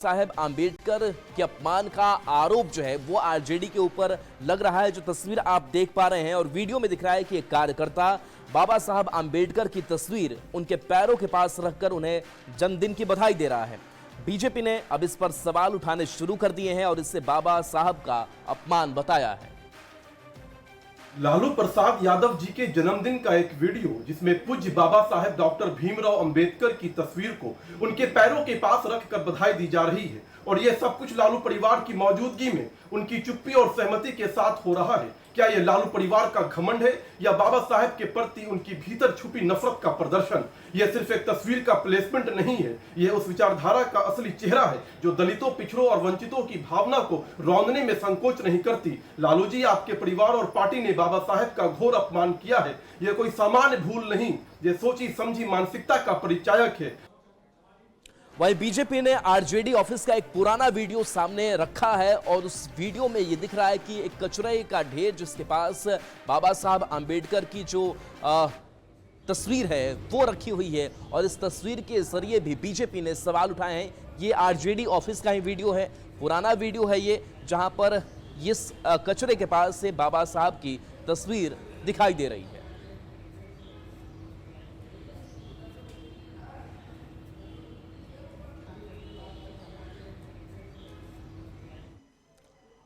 साहेब आंबेडकर के अपमान का आरोप जो है वो आरजेडी के ऊपर लग रहा है। जो तस्वीर आप देख पा रहे हैं और वीडियो में दिख रहा है कि एक कार्यकर्ता बाबा साहब आंबेडकर की तस्वीर उनके पैरों के पास रखकर उन्हें जन्मदिन की बधाई दे रहा है। बीजेपी ने अब इस पर सवाल उठाने शुरू कर दिए हैं और इसे बाबा साहब का अपमान बताया है। लालू प्रसाद यादव जी के जन्मदिन का एक वीडियो जिसमें पूज्य बाबा साहेब डॉक्टर भीमराव अंबेडकर की तस्वीर को उनके पैरों के पास रखकर बधाई दी जा रही है और यह सब कुछ लालू परिवार की मौजूदगी में उनकी चुप्पी और सहमति के साथ हो रहा है। क्या यह लालू परिवार का घमंड है या बाबा साहेब के प्रति उनकी भीतर छुपी नफरत का प्रदर्शन? यह सिर्फ एक तस्वीर का प्लेसमेंट नहीं है, यह उस विचारधारा का असली चेहरा है जो दलितों, पिछड़ों और वंचितों की भावना को रौंदने में संकोच नहीं करती। लालू जी, आपके परिवार और पार्टी ने बाबा साहेब का घोर अपमान किया है। यह कोई सामान्य भूल नहीं, यह सोची समझी मानसिकता का परिचायक है। वहीं बीजेपी ने आरजेडी ऑफिस का एक पुराना वीडियो सामने रखा है और उस वीडियो में ये दिख रहा है कि एक कचरे का ढेर जिसके पास बाबा साहब आंबेडकर की जो तस्वीर है वो रखी हुई है और इस तस्वीर के जरिए भी बीजेपी ने सवाल उठाए हैं। ये आरजेडी ऑफिस का ही वीडियो है, पुराना वीडियो है ये, जहां पर इस कचरे के पास से बाबा साहब की तस्वीर दिखाई दे रही है।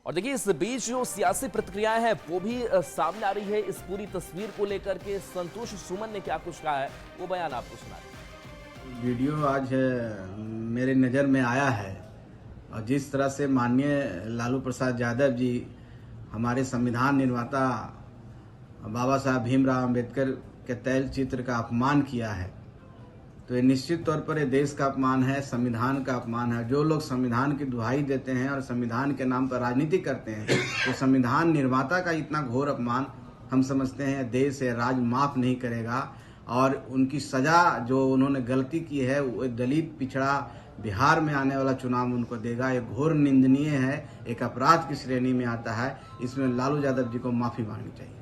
और देखिए इस बीच जो सियासी प्रतिक्रियाएं हैं वो भी सामने आ रही है। इस पूरी तस्वीर को लेकर के संतोष सुमन ने क्या कुछ कहा है वो बयान आपको सुना। वीडियो आज मेरे नज़र में आया है और जिस तरह से माननीय लालू प्रसाद यादव जी हमारे संविधान निर्माता बाबा साहब भीमराव अंबेडकर के तैल चित्र का अपमान किया है, तो ये निश्चित तौर पर ये देश का अपमान है, संविधान का अपमान है। जो लोग संविधान की दुहाई देते हैं और संविधान के नाम पर राजनीति करते हैं, तो संविधान निर्माता का इतना घोर अपमान हम समझते हैं देश या राज माफ नहीं करेगा और उनकी सजा जो उन्होंने गलती की है वो दलित पिछड़ा बिहार में आने वाला चुनाव उनको देगा। ये घोर निंदनीय है, एक अपराध की श्रेणी में आता है। इसमें लालू यादव जी को माफी मांगनी चाहिए।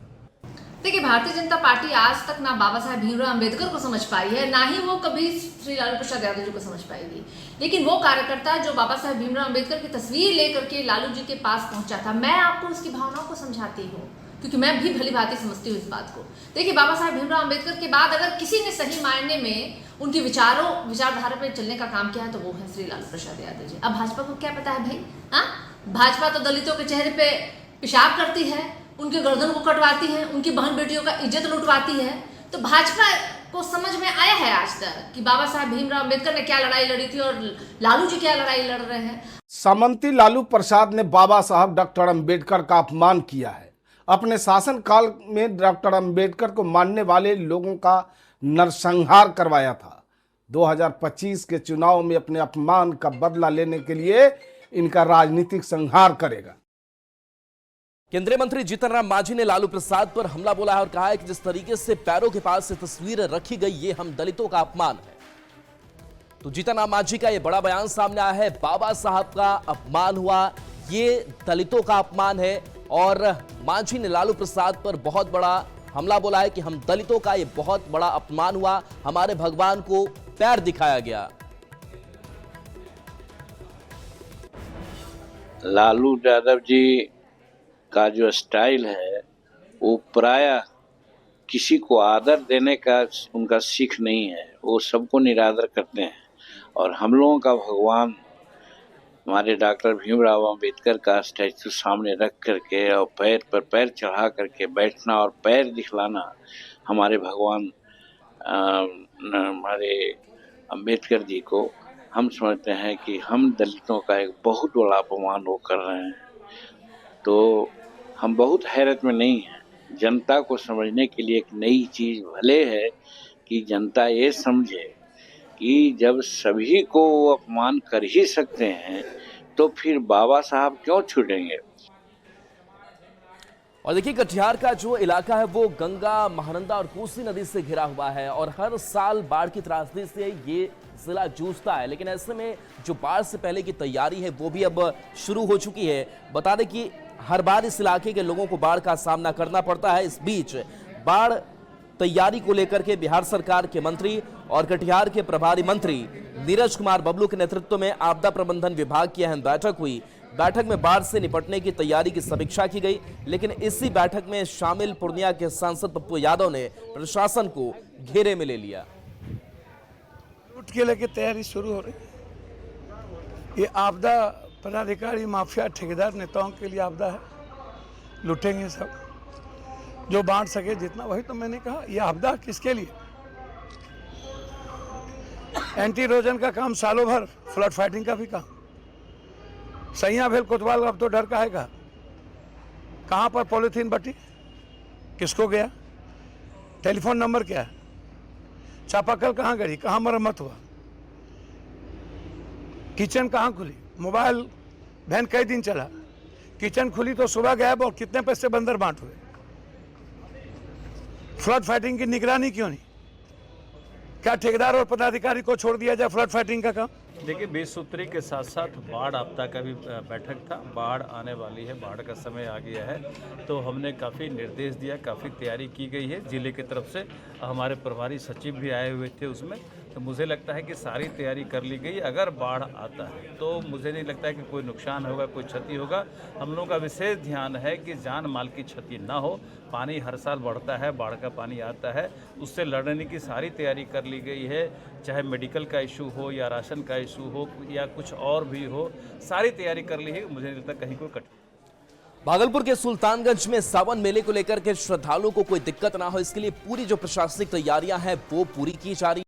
देखिए, भारतीय जनता पार्टी आज तक ना बाबा साहब भीमराव अंबेडकर को समझ पाई है, ना ही वो कभी श्री लालू प्रसाद यादव जी को समझ पाएगी। लेकिन वो कार्यकर्ता जो बाबा साहब भीमराव अंबेडकर की तस्वीर लेकर के लालू जी के पास पहुंचा था, मैं आपको उसकी भावनाओं को समझाती हूँ क्योंकि मैं भी भली भांति समझती हूँ इस बात को। देखिए, बाबा साहब भीमराव अंबेडकर के बाद अगर किसी ने सही मायने में उनकी विचारधारा पर चलने का काम किया है तो वो है श्री लालू प्रसाद यादव जी। अब भाजपा को क्या पता है भाई? हाँ, भाजपा तो दलितों के चेहरे पे पेशाब करती है, उनके गर्दन को कटवाती है, उनकी बहन बेटियों का इज्जत लुटवाती है। तो भाजपा को समझ में आया है आज तक कि बाबा साहब भीमराव अंबेडकर ने क्या लड़ाई लड़ी थी और लालू जी क्या लड़ाई लड़ रहे हैं। सामंती लालू प्रसाद ने बाबा साहब डॉक्टर अंबेडकर का अपमान किया है। अपने शासनकाल में डॉक्टर अंबेडकर को मानने वाले लोगों का नरसंहार करवाया था। 2025 के चुनाव में अपने अपमान का बदला लेने के लिए इनका राजनीतिक संहार करेगा। केंद्रीय मंत्री जीतन राम मांझी ने लालू प्रसाद पर हमला बोला है और कहा है कि जिस तरीके से पैरों के पास से तस्वीर रखी गई ये हम दलितों का अपमान है। तो जीतन राम मांझी का ये बड़ा बयान सामने आया है, बाबा साहब का अपमान हुआ, ये दलितों का अपमान है। और मांझी ने लालू प्रसाद पर बहुत बड़ा हमला बोला है कि हम दलितों का ये बहुत बड़ा अपमान हुआ, हमारे भगवान को पैर दिखाया गया। लालू यादव जी का जो स्टाइल है वो प्रायः किसी को आदर देने का उनका सीख नहीं है, वो सबको निरादर करते हैं। और हम लोगों का भगवान हमारे डॉक्टर भीमराव अंबेडकर का स्टैचू सामने रख करके और पैर पर पैर चढ़ा करके बैठना और पैर दिखलाना हमारे भगवान हमारे अंबेडकर जी को हम समझते हैं कि हम दलितों का एक बहुत बड़ा अपमान वो कर रहे हैं। तो हम बहुत हैरत में नहीं हैं। जनता को समझने के लिए एक नई चीज़ भले है कि जनता ये समझे कि जब सभी को वो अपमान कर ही सकते हैं तो फिर बाबा साहब क्यों छूटेंगे। और देखिए, कटिहार का जो इलाका है वो गंगा, महानंदा और कोसी नदी से घिरा हुआ है और हर साल बाढ़ की त्रासदी से ये जिला जूझता है। लेकिन ऐसे में जो बाढ़ से पहले की तैयारी है वो भी अब शुरू हो चुकी है। बता दें कि हर बार इस इलाके के लोगों को बाढ़ का सामना करना पड़ता है। इस बीच बाढ़ तैयारी को लेकर के बिहार सरकार के मंत्री और कटिहार के प्रभारी मंत्री नीरज कुमार बबलू के नेतृत्व में आपदा प्रबंधन विभाग की अहम बैठक हुई। बैठक में बाढ़ से निपटने की तैयारी की समीक्षा की गई, लेकिन इसी बैठक में शामिल पूर्णिया के सांसद पप्पू यादव ने प्रशासन को घेरे में ले लिया। लूट के लेके तैयारी शुरू हो रही है। ये आपदा पदाधिकारी माफिया ठेकेदार नेताओं के लिए आपदा है, लूटेंगे सब जो बांट सके जितना। वही तो मैंने कहा, ये आपदा किसके लिए? एंटी इरोजन का काम सालों भर, फ्लड फाइटिंग का भी काम। सैया भेल कोतवाल, अब तो डर का है का? कहाँ पर पॉलीथीन बटी, किसको गया, टेलीफोन नंबर क्या है, चापाकल कहाँ गई, कहाँ मरम्मत हुआ, किचन कहाँ खुली, मोबाइल वैन कई दिन चला, किचन खुली तो सुबह गायब और कितने पैसे बंदर बांट हुए। फ्लड फाइटिंग की निगरानी क्यों नहीं? क्या ठेकेदार और पदाधिकारी को छोड़ दिया जाए फ्लड फाइटिंग का काम? देखिए, 20 सूत्री के साथ साथ बाढ़ आपदा का भी बैठक था। बाढ़ आने वाली है, बाढ़ का समय आ गया है, तो हमने काफ़ी निर्देश दिया, काफ़ी तैयारी की गई है। जिले की तरफ से हमारे प्रभारी सचिव भी आए हुए थे उसमें, तो मुझे लगता है कि सारी तैयारी कर ली गई। अगर बाढ़ आता है तो मुझे नहीं लगता है कि कोई नुकसान होगा, कोई क्षति होगा। हम लोगों का विशेष ध्यान है कि जान माल की क्षति ना हो। पानी हर साल बढ़ता है, बाढ़ का पानी आता है, उससे लड़ने की सारी तैयारी कर ली गई है। चाहे मेडिकल का इशू हो या राशन का इशू हो या कुछ और भी हो, सारी तैयारी कर ली है। मुझे नहीं लगता कहीं कोई भागलपुर के सुल्तानगंज में सावन मेले को लेकर के श्रद्धालुओं को कोई दिक्कत ना हो, इसके लिए पूरी जो प्रशासनिक तैयारियां हैं वो पूरी की जा रही है।